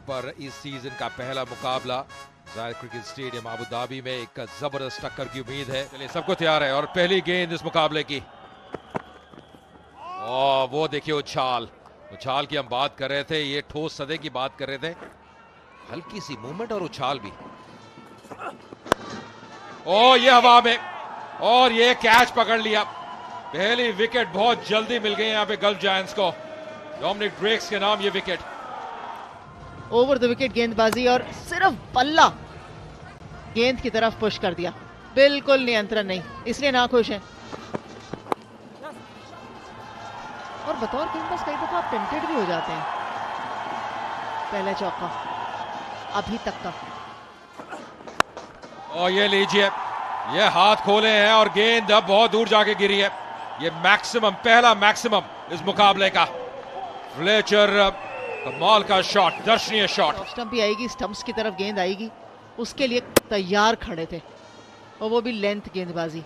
पर इस सीजन का पहला मुकाबला जायद क्रिकेट स्टेडियम अबू धाबी में एक जबरदस्त टक्कर की उम्मीद है। चलिए सबको तैयार है और पहली गेंद इस मुकाबले की। और वो देखिए उछाल की हम बात कर रहे थे, ये ठोस सदे की बात कर रहे थे, हल्की सी मूवमेंट और उछाल भी। ओ ये हवा में और ये कैच पकड़ लिया। पहली विकेट बहुत जल्दी मिल गई यहाँ पे गल्फ जायंट्स को। डोमिनिक ड्रेक्स के नाम ये विकेट। ओवर द विकेट गेंदबाजी और सिर्फ बल्ला गेंद की तरफ पुश कर दिया, बिल्कुल नियंत्रण नहीं, इसलिए ना खुश है। और बतौर गेंदबाज कई दफा आप टेम्प्टेड भी हो जाते हैं। पहला चौका अभी तक का। और ये लीजिए, ये हाथ खोले हैं और गेंद अब बहुत दूर जाके गिरी है। ये मैक्सिमम, पहला मैक्सिमम इस मुकाबले का। फ्लेचर कमाल का शॉट, दर्शनीय शॉट। स्टंप भी आएगी, स्टंप्स की तरफ गेंद आएगी, उसके लिए तैयार खड़े थे और वो भी लेंथ गेंदबाजी।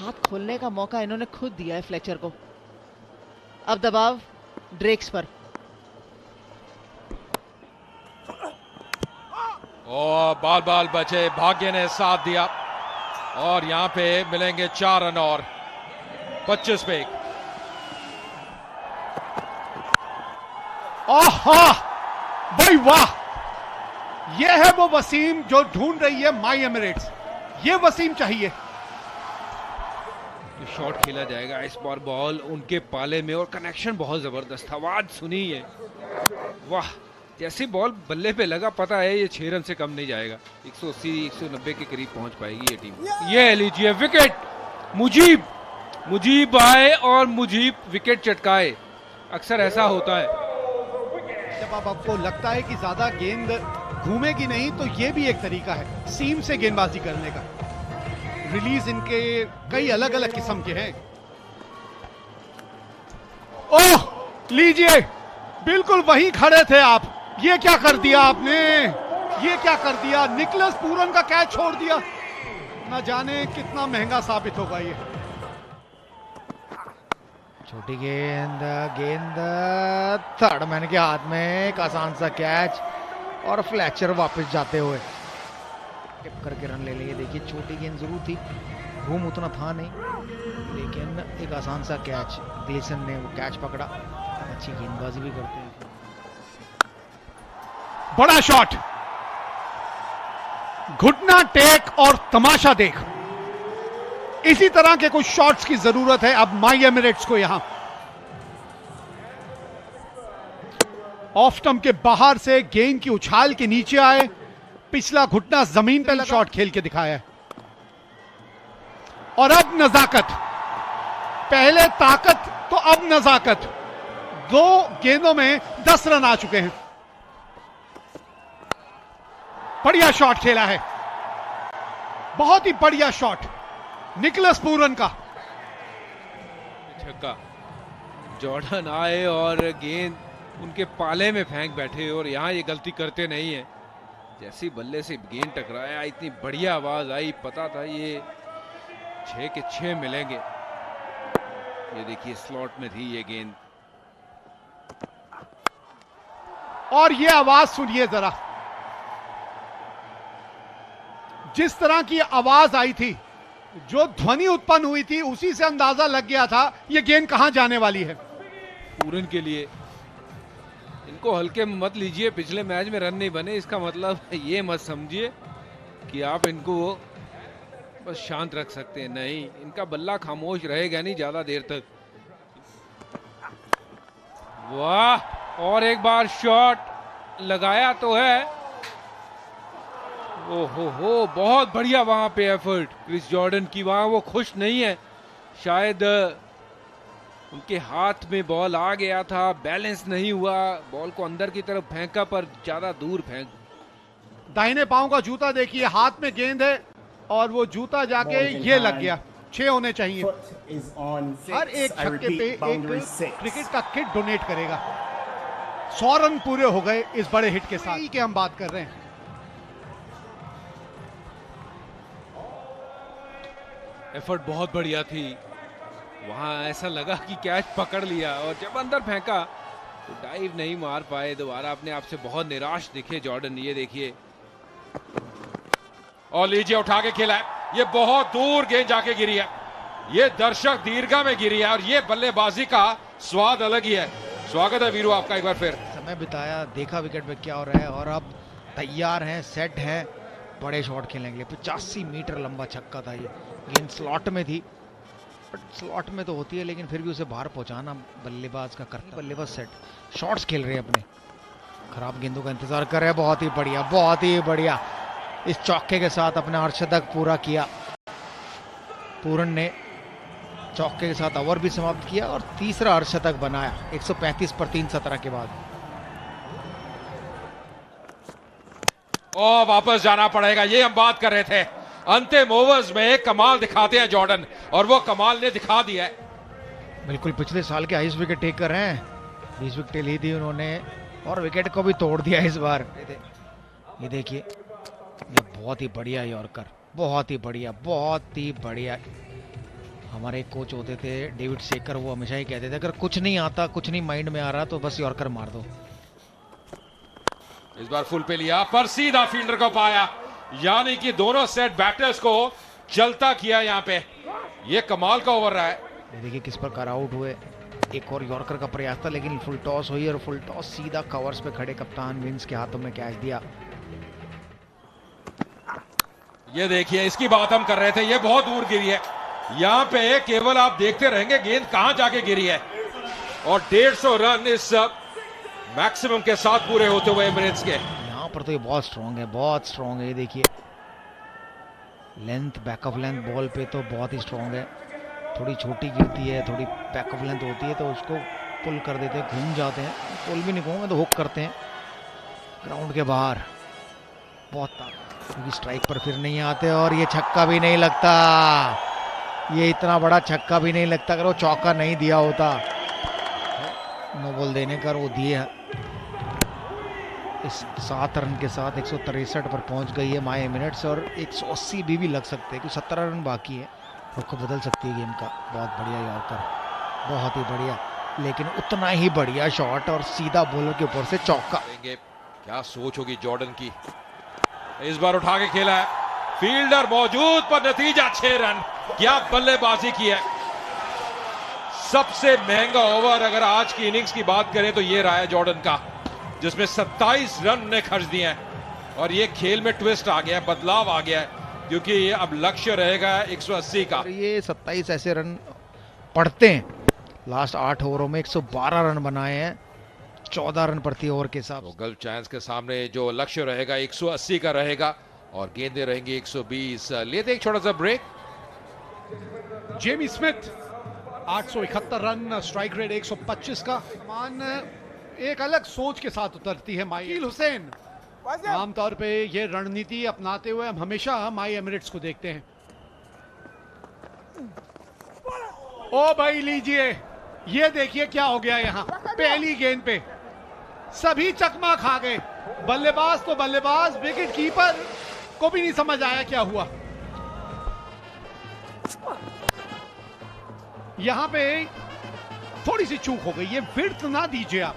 हाथ खोलने का मौका इन्होंने खुद दिया है फ्लेचर को। अब दबाव ड्रेक्स पर। और बाल बाल बचे, भाग्य ने साथ दिया और यहां पे मिलेंगे 4 रन और 25 पे। आहा भाई वाह, ये है वो वसीम जो ढूंढ रही है माई एमिरेट्स। ये वसीम चाहिए। शॉट खेला जाएगा इस बार, बॉल उनके पाले में और कनेक्शन बहुत जबरदस्त। आवाज सुनी है, वाह, जैसी बॉल बल्ले पे लगा पता है ये 6 रन से कम नहीं जाएगा। 180-190 के करीब पहुंच पाएगी ये टीम। ये लीजिए विकेट, मुजीब आए और मुजीब विकेट चटकाए। अक्सर ऐसा होता है जब आपको लगता है कि ज्यादा गेंद घूमेगी नहीं, तो ये भी एक तरीका है सीम से गेंदबाजी करने का। रिलीज इनके कई अलग अलग किस्म के हैं। ओह लीजिए, बिल्कुल वहीं खड़े थे आप। ये क्या कर दिया आपने, ये क्या कर दिया। निकलस पूरन का कैच छोड़ दिया, ना जाने कितना महंगा साबित होगा ये। छोटी गेंद थर्ड मैन के हाथ में, एक आसान सा कैच और फ्लेचर वापस जाते हुए टिप करके रन ले लेंगे। देखिए छोटी गेंद जरूर थी, घूम उतना था नहीं, लेकिन एक आसान सा कैच, ग्लेसन ने वो कैच पकड़ा। अच्छी गेंदबाजी भी करते हैं। बड़ा शॉट, घुटना टेक और तमाशा देख। इसी तरह के कुछ शॉट्स की जरूरत है अब माई एमिरेट्स को। यहां ऑफ स्टंप के बाहर से गेंद की उछाल के नीचे आए, पिछला घुटना जमीन पर शॉट खेल के दिखाया है। और अब नजाकत, पहले ताकत तो अब नजाकत। 2 गेंदों में 10 रन आ चुके हैं। बढ़िया शॉट खेला है, बहुत ही बढ़िया शॉट निकलस पूरन का। छक्का, जॉर्डन आए और गेंद उनके पाले में फेंक बैठे और यहां ये गलती करते नहीं है। जैसी बल्ले से गेंद टकराया, इतनी बढ़िया आवाज आई, पता था ये 6 के 6 मिलेंगे। ये देखिए स्लॉट में थी ये गेंद। और ये आवाज सुनिए जरा, जिस तरह की आवाज आई थी, जो ध्वनि उत्पन्न हुई थी, उसी से अंदाजा लग गया था ये गेंद कहां जाने वाली है। पूरन के लिए इनको हल्के में मत लीजिए। पिछले मैच में रन नहीं बने, इसका मतलब ये मत समझिए कि आप इनको बस शांत रख सकते हैं। नहीं, इनका बल्ला खामोश रहेगा नहीं ज्यादा देर तक। वाह, और एक बार शॉट लगाया तो है। ओहो, बहुत बढ़िया वहां पे एफर्ट क्रिस जॉर्डन की। वहां वो खुश नहीं है, शायद उनके हाथ में बॉल आ गया था, बैलेंस नहीं हुआ, बॉल को अंदर की तरफ फेंका पर ज्यादा दूर फेंक। दाहिने पांव का जूता देखिए, हाथ में गेंद है और वो जूता जाके ये लग गया। 6 होने चाहिए। हर एक छक्के पे एक क्रिकेट का किट डोनेट करेगा। 100 रन पूरे हो गए इस बड़े हिट के साथ के हम बात कर रहे हैं। एफर्ट बहुत बढ़िया थी, वहां ऐसा लगा कि कैच पकड़ लिया और जब अंदर फेंका तो डाइव नहीं मार पाए, दोबारा अपने आप से बहुत निराश दिखे जॉर्डन। ये देखिए, और लीजिए उठा के खेला है, ये बहुत दूर गेंद जाके गिरी है, ये दर्शक दीर्घा में गिरी है और ये बल्लेबाजी का स्वाद अलग ही है। स्वागत है वीरू आपका एक बार फिर। समय बिताया, देखा विकेट पे क्या हो रहा है और अब तैयार हैं, सेट हैं बड़े शॉट खेलने के लिए। 85 मीटर लंबा छक्का था ये, गेंद स्लॉट में थी, बट स्लॉट में तो होती है लेकिन फिर भी उसे बाहर पहुंचाना बल्लेबाज का करता। बल्लेबाज सेट शॉट्स खेल रहे हैं अपने, खराब गेंदों का इंतजार कर रहे हैं। बहुत ही बढ़िया, बहुत ही बढ़िया, इस चौके के साथ अपना अर्धशतक पूरा किया पूरन ने। चौके के साथ ओवर भी समाप्त किया और तीसरा अर्धशतक बनाया 135 पर 317 के बाद। और वापस जाना पड़ेगा, ये हम बात कर रहे थे। अंतिम ओवर्स में कमाल दिखाते हैं जॉर्डन और वो कमाल ने दिखा दिया है। बिल्कुल पिछले साल के हाईएस्ट विकेट टेकर हैं, 20 विकेट ली थी उन्होंने और विकेट को भी तोड़ दिया इस बार। ये देखिए, ये बहुत ही बढ़िया यॉर्कर, बहुत ही बढ़िया, बहुत ही बढ़िया। हमारे एक कोच होते थे डेविड शेकर, वो हमेशा ही कहते थे अगर कुछ नहीं आता, कुछ नहीं माइंड में आ रहा तो बस यॉर्कर मार दो। इस बार फुल पे लिया पर सीधा फील्डर को पाया, यानी कि दोनों सेट बैटर्स को चलता किया। यहाँ पे ये कमाल का ओवर रहा है। ये देखिए किस प्रकार आउट हुए। एक और यॉर्कर का प्रयास था लेकिन फुल टॉस हुई और फुल टॉस सीधा कवर्स पे खड़े कप्तान विंस के हाथों में कैच दिया। ये देखिए, इसकी बात हम कर रहे थे, ये बहुत दूर गिरी है। यहाँ पे केवल आप देखते रहेंगे गेंद कहां जाके गिरी है और 150 रन इस मैक्सिमम के साथ पूरे होते हुए एमिरेट्स के। यहाँ पर तो ये बहुत स्ट्रॉन्ग है, बहुत स्ट्रॉन्ग है। ये देखिए length, back of length ball पे तो बहुत ही स्ट्रॉन्ग है। थोड़ी छोटी गिरती है, थोड़ी बैक ऑफ लेंथ होती है तो उसको पुल कर देते हैं, घूम जाते हैं। पुल भी नहीं कहूँगा तो हुक करते हैं ग्राउंड के बाहर। बहुत ताकत, क्योंकि स्ट्राइक पर फिर नहीं आते और ये छक्का भी नहीं लगता। ये इतना बड़ा छक्का भी नहीं लगता अगर वो चौका नहीं दिया होता। नो बॉल देने का वो दिए। इस 7 रन के साथ 163 पर पहुंच गई है माय एमिरेट्स और 180 भी लग सकते हैं क्योंकि 17 रन बाकी है। रुख बदल सकती है गेम का। बहुत बढ़िया यॉर्कर, बहुत ही बढ़िया, लेकिन उतना ही बढ़िया शॉट और सीधा बॉलर के ऊपर से चौका। क्या सोच होगी जॉर्डन की। इस बार उठा के खेला है, फील्डर मौजूद पर नतीजा 6 रन। क्या बल्लेबाजी की है। सबसे महंगा ओवर अगर आज की इनिंग्स की बात करें तो ये रहा है जॉर्डन का, जिसमें 27 रन ने खर्च दिए हैं और ये खेल में ट्विस्ट आ गया है, बदलाव आ गया है, क्योंकि ये अब लक्ष्य रहेगा 180 का। ये 27 ऐसे रन पड़ते हैं। लास्ट 8 ओवरों में 112 रन बनाए हैं, 14 रन प्रति ओवर के हिसाब से। गल्फ जायंट्स के सामने जो लक्ष्य रहेगा 180 का रहेगा और गेंदें रहेंगी 120। लेते एक छोटा सा break. Jamie Smith 871 run, strike rate 125 का। मान एक अलग सोच के साथ उतरती है माई हुसैन। आमतौर पे ये रणनीति अपनाते हुए हम हमेशा माई एमिरेट्स को देखते हैं। ओ भाई लीजिए, ये देखिए क्या हो गया यहाँ। पहली गेंद पे सभी चकमा खा गए। बल्लेबाज तो बल्लेबाज, विकेट कीपर को भी नहीं समझ आया क्या हुआ। यहां पे थोड़ी सी चूक हो गई। ये विड्थ ना दीजिए आप।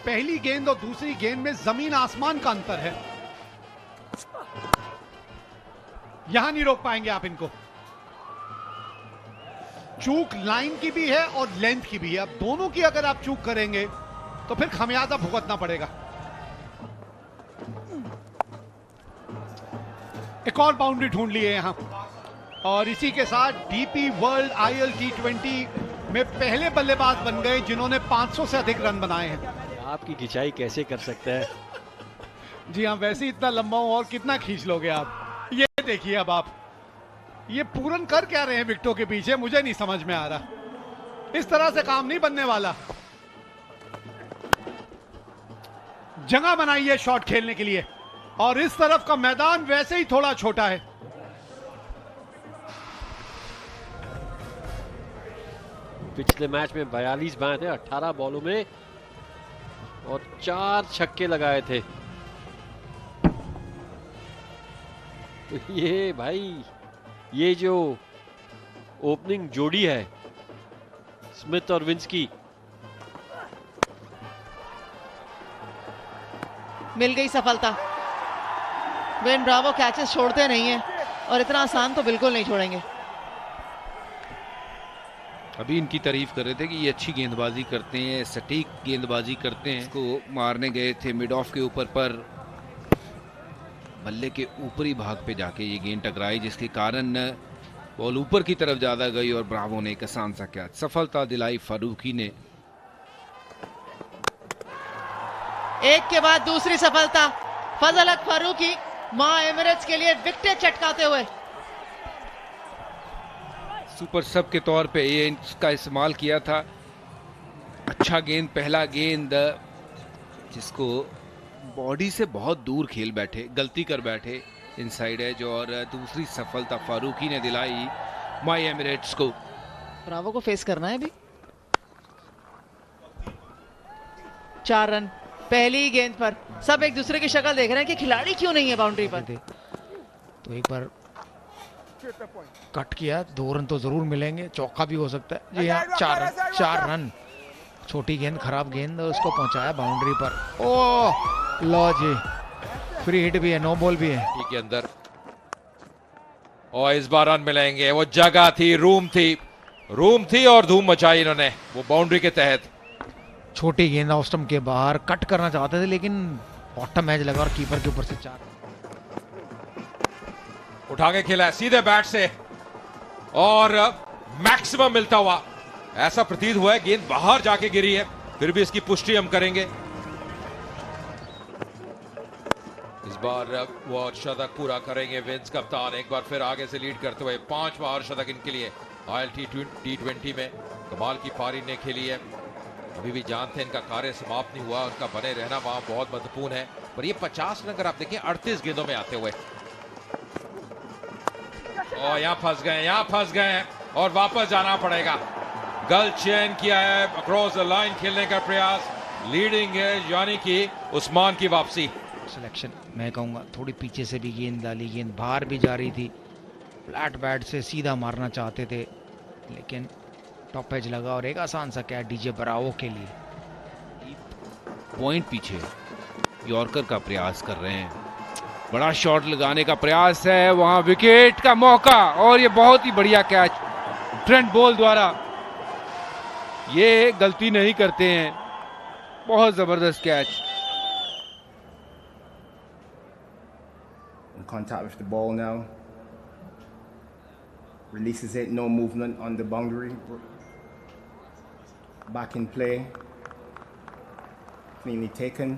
पहली गेंद और दूसरी गेंद में जमीन आसमान का अंतर है। यहां नहीं रोक पाएंगे आप इनको। चूक लाइन की भी है और लेंथ की भी है। अब दोनों की अगर आप चूक करेंगे तो फिर खमियाजा भुगतना पड़ेगा। एक और बाउंड्री ढूंढ ली है यहां और इसी के साथ डीपी वर्ल्ड आईएल T20 में पहले बल्लेबाज बन गए जिन्होंने 500 से अधिक रन बनाए हैं। आपकी खिंचाई कैसे कर सकते हैं। जी हाँ, वैसे इतना लंबा हूं और कितना खींच लोगे आप। ये देखिए अब आप ये पूरन कर क्या रहे हैं विकेटों के पीछे, मुझे नहीं समझ में आ रहा। इस तरह से काम नहीं बनने वाला। जगह बनाई है शॉट खेलने के लिए और इस तरफ का मैदान वैसे ही थोड़ा छोटा है। पिछले मैच में 42 बनाए थे 18 बॉलों में और 4 छक्के लगाए थे। तो ये भाई, ये जो ओपनिंग जोड़ी है स्मिथ और विंस की, मिल गई सफलता। वेन ब्रावो कैचेस छोड़ते नहीं है और इतना आसान तो बिल्कुल नहीं छोड़ेंगे। अभी इनकी तारीफ कर रहे थे कि ये अच्छी गेंदबाजी करते हैं, सटीक गेंदबाजी करते हैं। इसको मारने गए थे मिड ऑफ के ऊपर, पर बल्ले के ऊपरी भाग पे जाके ये गेंद टकराई, जिसके कारण बॉल ऊपर की तरफ ज्यादा गई और ब्रावो ने एक आसान सा कैच सफलता दिलाई फारूकी ने। एक के बाद दूसरी सफलता, फजल हक फारूकी मां एमिरेट्स के लिए विकेट चटकाते हुए। सुपर सब के तौर पे ये इसका इस्तेमाल किया था। अच्छा गेंद, पहला गेंद जिसको बॉडी से बहुत दूर खेल बैठे, गलती कर बैठे, इनसाइड एज, और दूसरी सफलता फारूकी ने दिलाई माई एमिरेट्स को। ब्रावो को फेस करना है अभी। 4 रन पहली गेंद पर। सब एक दूसरे की शक्ल देख रहे हैं कि खिलाड़ी क्यों नहीं है बाउंड्री पर। तो एक बार कट किया, 2 रन तो जरूर मिलेंगे, चौका भी हो सकता है जी हाँ। 4 रन। छोटी गेंद, खराब गेंद, उसको पहुंचाया बाउंड्री पर। ओ लो जी, फ्री हिट भी है, नो बॉल भी है के अंदर, और इस बार रन मिलेंगे। वो जगह थी, रूम थी और धूम मचाई इन्होंने वो बाउंड्री के तहत। छोटी गेंद ऑफ स्टंप के बाहर, कट करना चाहते थे लेकिन बॉटम एज लगा और कीपर के ऊपर से 4। उठा के खेला है सीधे बैट से और मैक्सिमम मिलता हुआ ऐसा प्रतीत हुआ है। गेंद बाहर जाके गिरी है, फिर भी इसकी पुष्टि हम करेंगे। इस बार वो शतक पूरा करेंगे विंस कप्तान, एक बार फिर आगे से लीड करते हुए। 5वां शतक इनके लिए आयल T20 में कमाल की पारी ने खेली है। अभी भी जानते हैं इनका कार्य समाप्त नहीं हुआ, उनका बने रहना वहां बहुत महत्वपूर्ण है। पर ये 50 रन अगर आप देखें 38 गेंदों में आते हुए, और यहाँ फंस गए हैं और वापस जाना पड़ेगा। गल चेन किया है, अक्रॉस द लाइन खेलने का प्रयास, लीडिंग है यानी कि उस्मान की वापसी। सिलेक्शन मैं कहूँगा, थोड़ी पीछे से भी गेंद डाली, गेंद बाहर भी जा रही थी, फ्लैट बैट से सीधा मारना चाहते थे लेकिन टॉप एज लगा और एक आसान सा कैच डीजे ब्रावो के लिए। पॉइंट पीछे यॉर्कर का प्रयास कर रहे हैं, बड़ा शॉट लगाने का प्रयास है, वहां विकेट का मौका और ये बहुत ही बढ़िया कैच ट्रेंट बोल्ट द्वारा। ये गलती नहीं करते हैं, बहुत जबरदस्त catch. In contact with the ball now, releases it, no movement on the boundary, back in play, cleanly taken.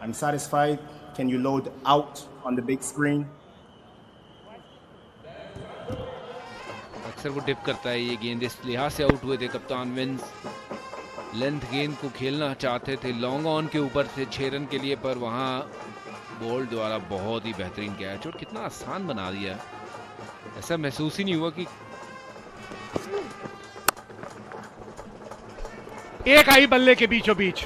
I'm satisfied. Can you load out on the big screen? अक्सर वो डिप करता है ये गेंद, इस लिहाज से आउट हुए थे कप्तान विंस। लेंथ गेंद को खेलना चाहते थे लॉन्ग ऑन के ऊपर से 6 रन के लिए, पर वहां बोल्ट द्वारा बहुत ही बेहतरीन कैच और कितना आसान बना दिया, ऐसा महसूस ही नहीं हुआ कि एक आई बल्ले के बीचों बीच।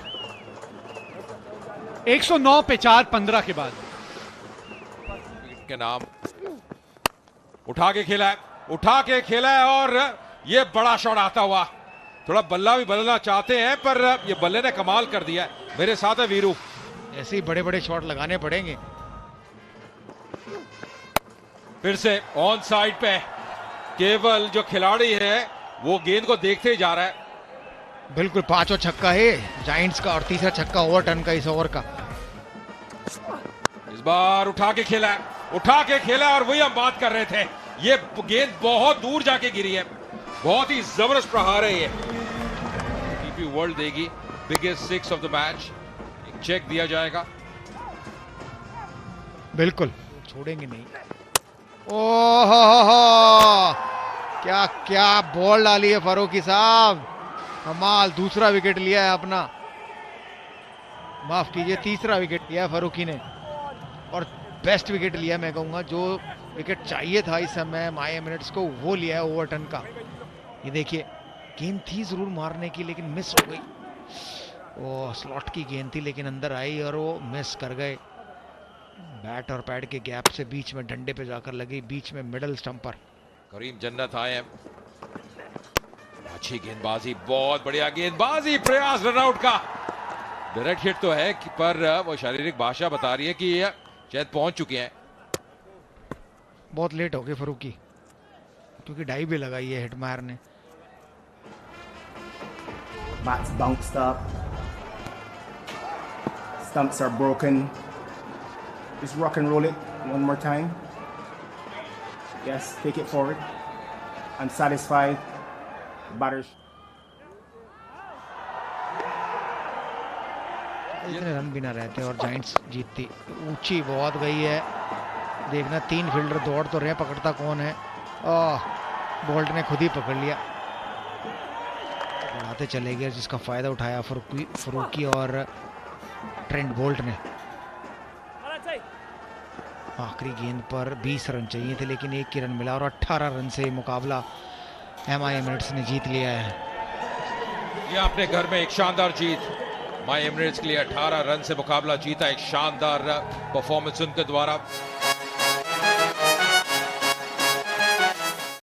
109 पे 4 15 के बाद के नाम उठा के खेला है और ये बड़ा शॉट आता हुआ। थोड़ा बल्ला भी बदलना चाहते हैं पर ये बल्ले ने कमाल कर दिया है। मेरे साथ है वीरू, ऐसे ही बड़े बड़े शॉट लगाने पड़ेंगे। फिर से ऑन साइड पे केवल जो खिलाड़ी है वो गेंद को देखते ही जा रहा है। बिल्कुल 5वां छक्का है जायंट्स का और 3रा छक्का ओवरटर्न का इस ओवर का। इस बार उठा के खेला और वही हम बात कर रहे थे, ये गेंद बहुत दूर जाके गिरी है, बहुत ही जबरदस्त प्रहार है ये। टीपी वर्ल्ड देगी बिगेस्ट 6 ऑफ द मैच, एक चेक दिया जाएगा। बिल्कुल छोड़ेंगे नहीं। ओह क्या क्या बॉल डाली है फारूकी साहब, कमाल। दूसरा विकेट लिया है अपना, माफ कीजिए 3रा विकेट लिया है फारूकी ने और बेस्ट विकेट लिया मैं कहूंगा। जो विकेट चाहिए था इस समय माई एमिरेट्स को वो लिया है ओवरटर्न का। ये देखिए गेंद थी जरूर मारने की लेकिन मिस हो गई। वो स्लॉट की गेंद थी लेकिन अंदर आई और वो मिस कर गए। बैट और पैड के गैप से बीच में डंडे पे जाकर लगी, बीच में मिडल स्टंप पर। करीम जन्नत आए हैं, अच्छी गेंदबाजी, बहुत बढ़िया गेंदबाजी, प्रयास रनआउट का, डायरेक्ट हिट तो है पर वो शारीरिक भाषा बता रही है कि शायद पहुंच चुके हैं। बहुत लेट हो गए फरूकी, क्योंकि डाई भी लगाई है हिटमायर ने। Bats bounced up. Stumps are broken. Just rock and roll it one more time. Yes, take it forward. I'm satisfied. Batters. इतने रन भी ना रहते और जायंट्स जीतती। ऊंची बहुत गई है, देखना 3 फील्डर दौड़ तो रहे हैं, पकड़ता कौन है। बोल्ट ने खुद ही पकड़ लिया। बढ़ाते चले गए जिसका फायदा उठाया फरूकी और ट्रेंट बोल्ट ने। आखिरी गेंद पर 20 रन चाहिए थे लेकिन 1 ही रन मिला और 18 रन से मुकाबला MI एमिरेट्स ने जीत लिया है। ये अपने घर में एक शानदार जीत माई एमिरेट्स के लिए 18 रन से मुकाबला जीता। एक शानदार परफॉर्मेंस उनके द्वारा।